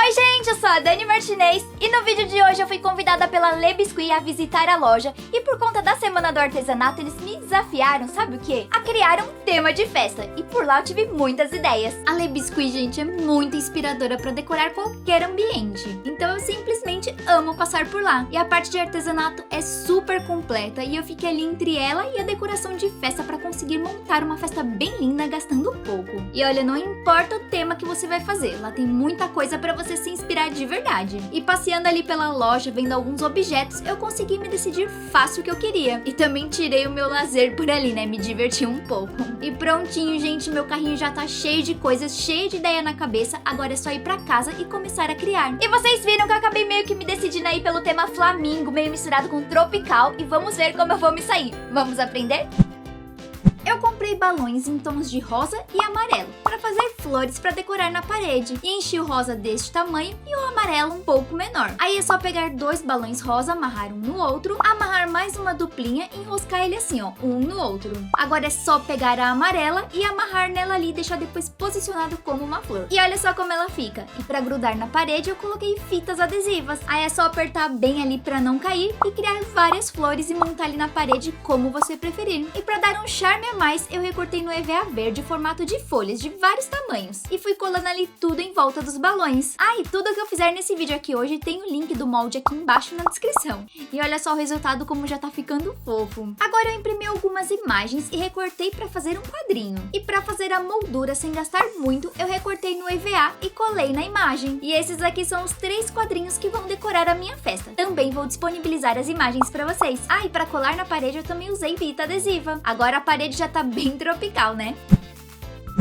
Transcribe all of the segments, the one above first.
Oi gente, eu sou a Dani Martinez e no vídeo de hoje eu fui convidada pela Le Biscuit a visitar a loja e por conta da Semana do Artesanato eles me desafiaram, sabe o quê? A criar um tema de festa e por lá eu tive muitas ideias. A Le Biscuit, gente, é muito inspiradora para decorar qualquer ambiente, então eu simplesmente amo passar por lá. E a parte de artesanato é super completa e eu fiquei ali entre ela e a decoração de festa para conseguir montar uma festa bem linda gastando pouco. E olha, não importa o tema que você vai fazer, lá tem muita coisa para você se inspirar de verdade. E passeando ali pela loja, vendo alguns objetos, eu consegui me decidir fácil o que eu queria. E também tirei o meu lazer por ali, né? Me diverti um pouco. E prontinho, gente, meu carrinho já tá cheio de coisas, cheio de ideia na cabeça. Agora é só ir pra casa e começar a criar. E vocês viram que eu acabei meio que me decidindo aí pelo tema flamingo, meio misturado com tropical. E vamos ver como eu vou me sair. Vamos aprender? Eu comprei balões em tons de rosa e amarelo para fazer flores para decorar na parede e enchi o rosa deste tamanho e o amarelo um pouco menor. Aí é só pegar dois balões rosa, amarrar um no outro, amarrar mais uma duplinha e enroscar ele assim, ó, um no outro. Agora é só pegar a amarela e amarrar nela ali e deixar depois posicionado como uma flor. E olha só como ela fica. E para grudar na parede eu coloquei fitas adesivas. Aí é só apertar bem ali para não cair e criar várias flores e montar ali na parede como você preferir. E para dar um charme a mais, eu recortei no EVA verde formato de folhas de vários tamanhos e fui colando ali tudo em volta dos balões. Ah, e tudo que eu fizer nesse vídeo aqui hoje tem o link do molde aqui embaixo na descrição. E olha só o resultado como já tá ficando fofo. Agora eu imprimi algumas imagens e recortei pra fazer um quadrinho. E pra fazer a moldura sem gastar muito, eu recortei no EVA e colei na imagem. E esses aqui são os 3 quadrinhos que vão decorar a minha festa. Também vou disponibilizar as imagens pra vocês. Ah, e pra colar na parede eu também usei fita adesiva. Agora a parede já tá bem tropical, né?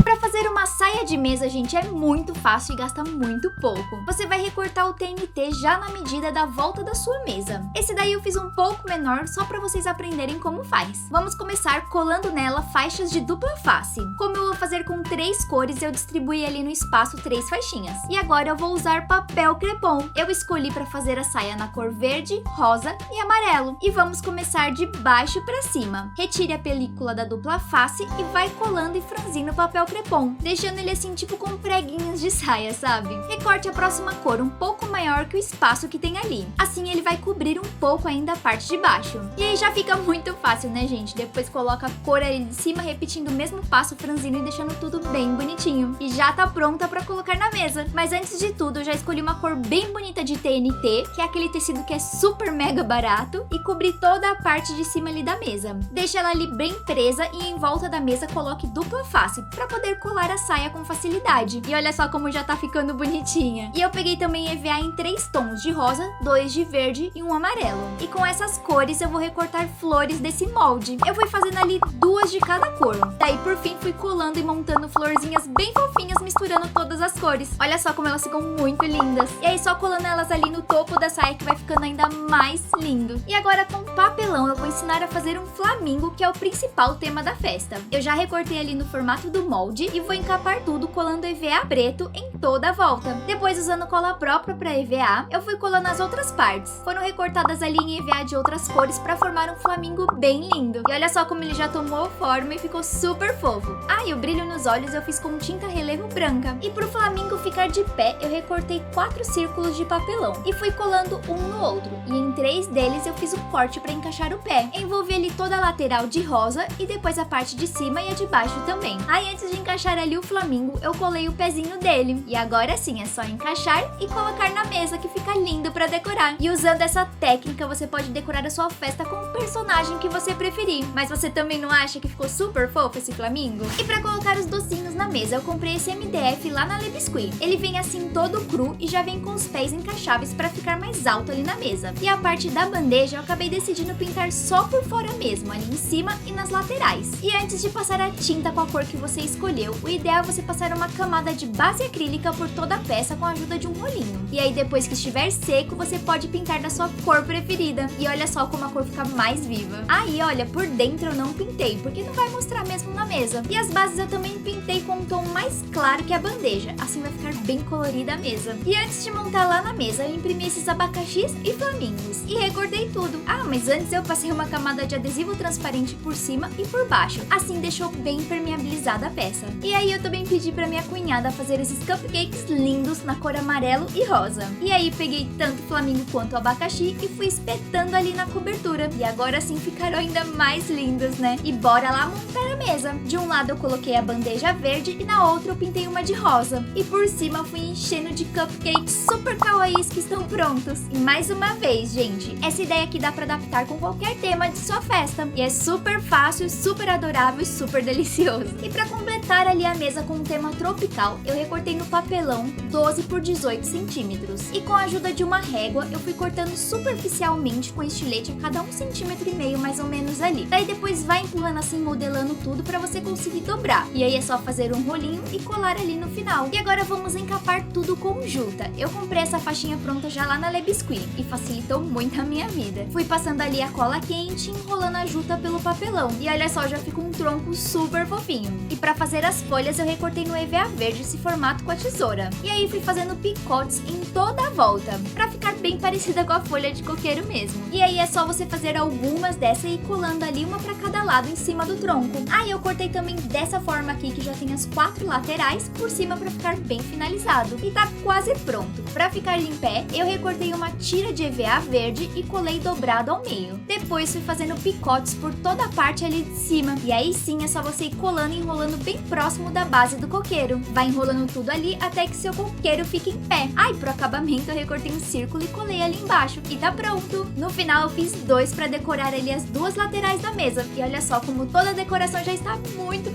Pra fazer uma saia de mesa, gente, é muito fácil e gasta muito pouco. Você vai recortar o TNT já na medida da volta da sua mesa. Esse daí eu fiz um pouco menor, só pra vocês aprenderem como faz. Vamos começar colando nela faixas de dupla face. Como eu vou fazer com 3 cores, eu distribuí ali no espaço 3 faixinhas. E agora eu vou usar papel crepom. Eu escolhi pra fazer a saia na cor verde, rosa e amarelo. E vamos começar de baixo pra cima. Retire a película da dupla face e vai colando e franzindo o papel crepom, deixando ele assim tipo com preguinhos de saia, sabe? Recorte a próxima cor um pouco maior que o espaço que tem ali. Assim ele vai cobrir um pouco ainda a parte de baixo. E aí já fica muito fácil, né, gente? Depois coloca a cor ali de cima, repetindo o mesmo passo, franzindo e deixando tudo bem bonitinho. E já tá pronta pra colocar na mesa. Mas antes de tudo, eu já escolhi uma cor bem bonita de TNT, que é aquele tecido que é super mega barato, e cobri toda a parte de cima ali da mesa. Deixa ela ali bem presa e em volta da mesa coloque dupla face, pra poder colar a saia com facilidade. E olha só como já tá ficando bonitinha. E eu peguei também EVA em 3 tons de rosa, 2 de verde e um amarelo. E com essas cores eu vou recortar flores desse molde. Eu fui fazendo ali 2 de cada cor. Daí por fim fui colando e montando florzinhas bem fofinhas, misturando todas as cores. Olha só como elas ficam muito lindas. E aí só colando elas ali no topo da saia que vai ficando ainda mais lindo. E agora com papelão eu vou ensinar a fazer um flamingo, que é o principal tema da festa. Eu já recortei ali no formato do molde e vou encapar tudo colando EVA preto em toda a volta. Depois, usando cola própria para EVA, eu fui colando as outras partes. Foram recortadas ali em EVA de outras cores para formar um flamingo bem lindo. E olha só como ele já tomou forma e ficou super fofo. Ah, e o brilho nos olhos eu fiz com tinta relevo branca. E pro flamingo ficar de pé, eu recortei 4 círculos de papelão e fui colando um no outro. E em 3 deles eu fiz um corte para encaixar o pé. Envolvi ali toda a lateral de rosa e depois a parte de cima e a de baixo também. Aí antes de encaixar ali o flamingo, eu colei o pezinho dele. E agora sim, é só encaixar e colocar na mesa, que fica lindo pra decorar. E usando essa técnica, você pode decorar a sua festa com o personagem que você preferir. Mas você também não acha que ficou super fofo esse flamingo? E pra colocar os docinhos na mesa, eu comprei esse MDF lá na Le Biscuit. Ele vem assim todo cru e já vem com os pés encaixáveis pra ficar mais alto ali na mesa. E a parte da bandeja, eu acabei decidindo pintar só por fora mesmo, ali em cima e nas laterais. E antes de passar a tinta com a cor que você escolheu, o ideal é você passar uma camada de base acrílica por toda a peça com a ajuda de um rolinho. E aí depois que estiver seco, você pode pintar da sua cor preferida. E olha só como a cor fica mais viva. Aí olha, por dentro eu não pintei, porque não vai mostrar mesmo na mesa. E as bases eu também pintei com um tom mais claro que a bandeja, assim vai ficar bem colorida a mesa. E antes de montar lá na mesa, eu imprimi esses abacaxis e flamingos. E recortei tudo. Ah, mas antes eu passei uma camada de adesivo transparente por cima e por baixo. Assim deixou bem impermeabilizada a peça. peça. E aí eu também pedi pra minha cunhada fazer esses cupcakes lindos na cor amarelo e rosa. E aí peguei tanto flamingo quanto abacaxi e fui espetando ali na cobertura. E agora sim ficaram ainda mais lindos, né? E bora lá montar a mesa. De um lado eu coloquei a bandeja verde e na outra eu pintei uma de rosa. E por cima fui enchendo de cupcakes super kawaiis que estão prontos. E mais uma vez, gente, essa ideia aqui dá pra adaptar com qualquer tema de sua festa. E é super fácil, super adorável e super delicioso. E pra completar ali a mesa com um tema tropical, eu recortei no papelão 12 por 18 centímetros. E com a ajuda de uma régua, eu fui cortando superficialmente com estilete a cada 1,5 centímetro mais ou menos ali. Daí depois vai empurrando assim, modelando tudo pra você conseguir dobrar. E aí é só fazer um rolinho e colar ali no final. E agora vamos encapar tudo com juta. Eu comprei essa faixinha pronta já lá na Le Biscuit e facilitou muito a minha vida. Fui passando ali a cola quente e enrolando a juta pelo papelão. E olha só, já fica um tronco super fofinho. E pra fazer as folhas eu recortei no EVA verde esse formato com a tesoura. E aí fui fazendo picotes em toda a volta, pra ficar bem parecida com a folha de coqueiro mesmo. E aí é só você fazer algumas dessa e ir colando ali uma pra cada lado em cima do tronco. Aí eu cortei também dessa forma aqui que já tem as 4 laterais por cima pra ficar bem finalizado. E tá quase pronto. Pra ficar em pé, eu recortei uma tira de EVA verde e colei dobrado ao meio. Depois fui fazendo picotes por toda a parte ali de cima. E aí sim é só você ir colando e enrolando bem próximo da base do coqueiro. Vai enrolando tudo ali até que seu coqueiro fique em pé. Aí pro acabamento eu recortei um círculo e colei ali embaixo. E tá pronto! No final eu fiz 2 pra decorar ali as 2 laterais da mesa. E olha só como toda a decoração já está muito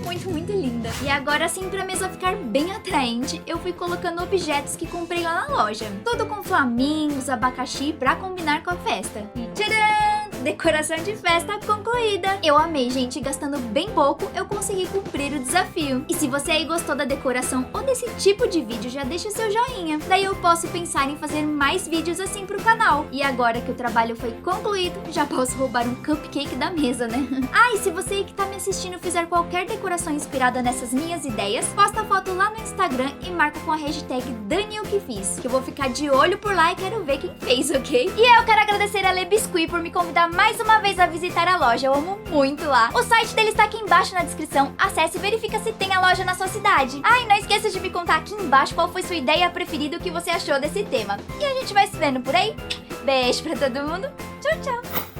linda. E agora sim, pra mesa ficar bem atraente, eu fui colocando objetos que comprei lá na loja. Tudo com flamingos, abacaxi pra combinar com a festa. E tcharam! Decoração de festa concluída! Eu amei, gente, gastando bem pouco eu consegui cumprir o desafio. E se você aí gostou da decoração ou desse tipo de vídeo, já deixa o seu joinha. Daí eu posso pensar em fazer mais vídeos assim pro canal. E agora que o trabalho foi concluído, já posso roubar um cupcake da mesa, né? Ah, e se você aí que tá me assistindo fizer qualquer decoração inspirada nessas minhas ideias, posta a foto lá no Instagram e marca com a hashtag DaniOuQueFiz, que eu vou ficar de olho por lá e quero ver quem fez, ok? E eu quero agradecer a Le Biscuit por me convidar mais uma vez a visitar a loja, eu amo muito lá. O site deles tá aqui embaixo na descrição, acesse e verifica se tem a loja na sua cidade. Ah, e não esqueça de me contar aqui embaixo qual foi sua ideia preferida e o que você achou desse tema. E a gente vai se vendo por aí. Beijo pra todo mundo, tchau, tchau!